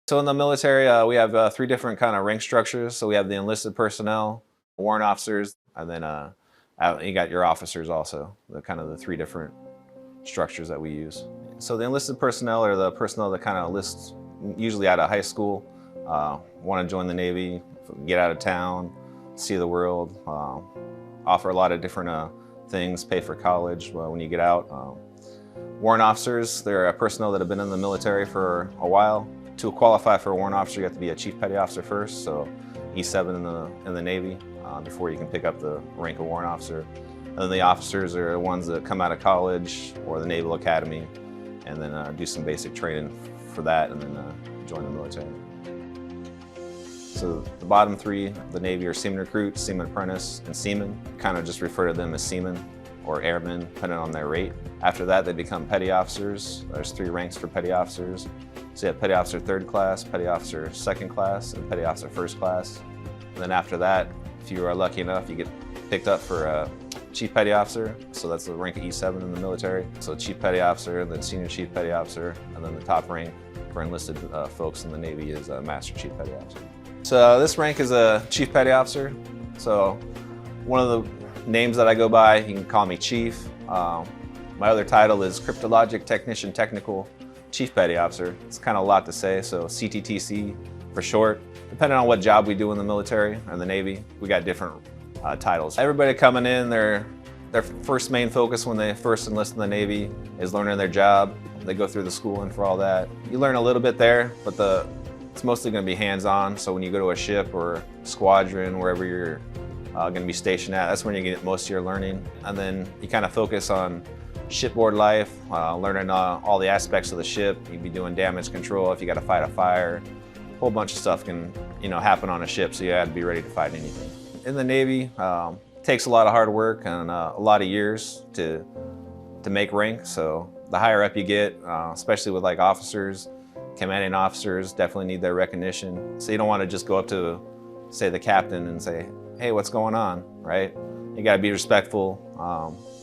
So in the military, we have 3 different kind of rank structures. So we have the enlisted personnel, warrant officers, and then you got your officers also, the kind of the 3 different structures that we use. So the enlisted personnel are the personnel that kind of enlist usually out of high school, want to join the Navy, get out of town, see the world, offer a lot of different things, pay for college when you get out. Warrant officers, they're personnel that have been in the military for a while. To qualify for a warrant officer, you have to be a chief petty officer first, so E7 in the Navy before you can pick up the rank of warrant officer. And then the officers are the ones that come out of college or the Naval Academy and then do some basic training for that and then join the military. So the bottom 3, the Navy, are seaman recruit, seaman apprentice, and seaman. Kind of just refer to them as seamen or airmen, depending on their rate. After that, they become petty officers. There's 3 ranks for petty officers. So you have petty officer 3rd class, petty officer 2nd class, and petty officer 1st class. And then after that, if you are lucky enough, you get picked up for a chief petty officer. So that's the rank of E7 in the military. So chief petty officer, then senior chief petty officer, and then the top rank for enlisted folks in the Navy is master chief petty officer. So this rank is a chief petty officer. So one of the names that I go by, you can call me chief. My other title is Cryptologic Technician Technical Chief Petty Officer. It's kind of a lot to say, so CTTC for short. Depending on what job we do in the military or the Navy, we got different titles. Everybody coming in, their first main focus when they first enlist in the Navy is learning their job. They go through the schooling for all that. You learn a little bit there, but it's mostly going to be hands-on. So when you go to a ship or squadron, wherever you're going to be stationed at, that's when you get most of your learning. And then you kind of focus on shipboard life, learning all the aspects of the ship. You'd be doing damage control if you got to fight a fire. A whole bunch of stuff can happen on a ship, so you have to be ready to fight anything. In the Navy, it takes a lot of hard work and a lot of years to make rank. So the higher up you get, especially with like officers, commanding officers definitely need their recognition. So you don't want to just go up to, say, the captain and say, hey, what's going on, right? You got to be respectful,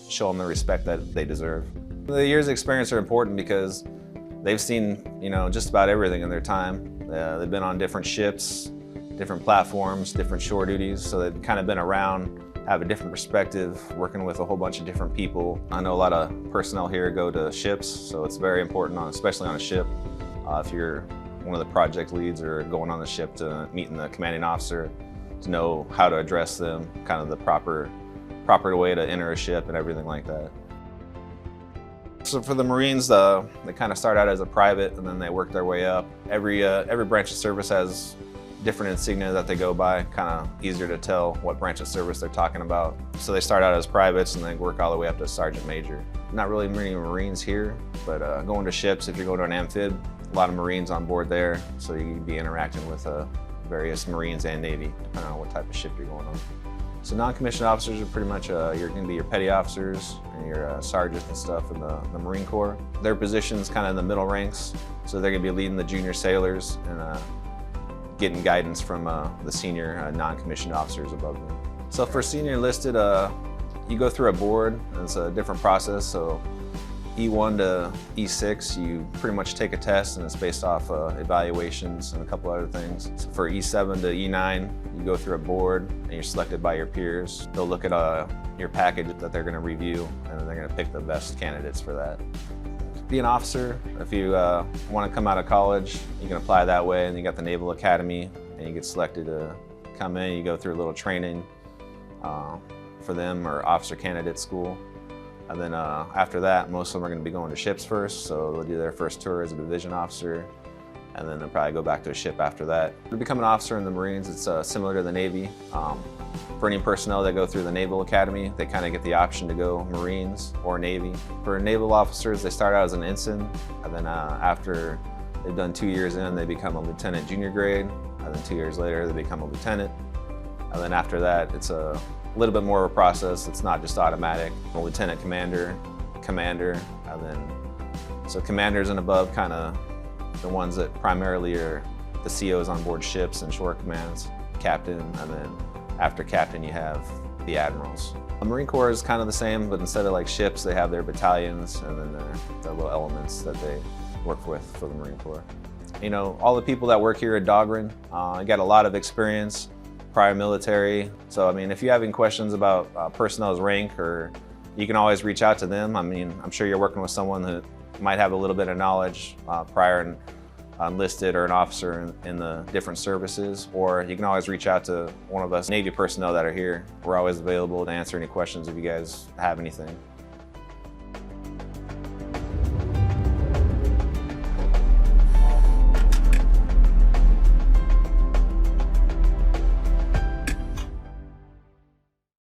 show them the respect that they deserve. The years of experience are important because they've seen, just about everything in their time. They've been on different ships, different platforms, different shore duties, so they've kind of been around, have a different perspective, working with a whole bunch of different people. I know a lot of personnel here go to ships, so it's very important, especially on a ship. If you're one of the project leads or going on the ship to meeting the commanding officer, to know how to address them, kind of the proper way to enter a ship and everything like that. So for the Marines, they kind of start out as a private and then they work their way up. Every branch of service has different insignia that they go by, kind of easier to tell what branch of service they're talking about. So they start out as privates and they work all the way up to sergeant major. Not really many Marines here, but going to ships, if you're going to an amphib, a lot of Marines on board there, so you can be interacting with various Marines and Navy, depending on what type of ship you're going on. So non-commissioned officers are pretty much you're going to be your petty officers and your sergeants and stuff in the Marine Corps. Their position's kind of in the middle ranks, so they're going to be leading the junior sailors and getting guidance from the senior non-commissioned officers above them. So for senior enlisted, you go through a board, and it's a different process. So E1 to E6, you pretty much take a test and it's based off evaluations and a couple other things. So for E7 to E9, you go through a board and you're selected by your peers. They'll look at your package that they're going to review and then they're going to pick the best candidates for that. Be an officer. If you want to come out of college, you can apply that way, and you got the Naval Academy and you get selected to come in. You go through a little training for them, or officer candidate school. And then after that, most of them are going to be going to ships first, so they'll do their first tour as a division officer, and then they'll probably go back to a ship after that. To become an officer in the Marines, it's similar to the Navy. For any personnel that go through the Naval Academy, they kind of get the option to go Marines or Navy. For naval officers, they start out as an ensign, and then after they've done 2 years in, they become a lieutenant junior grade, and then 2 years later, they become a lieutenant. And then after that, it's a little bit more of a process. It's not just automatic. A lieutenant commander, and then So commanders and above, kind of the ones that primarily are the COs on board ships and shore commands, captain, and then after captain you have the admirals. The Marine Corps is kind of the same, but instead of like ships, they have their battalions and then their little elements that they work with for the Marine Corps. You know, all the people that work here at Dahlgren got a lot of experience, prior military. So I mean, if you have any questions about personnel's rank, or you can always reach out to them. I mean, I'm sure you're working with someone that might have a little bit of knowledge prior and enlisted or an officer in the different services, or you can always reach out to one of us Navy personnel that are here. We're always available to answer any questions if you guys have anything.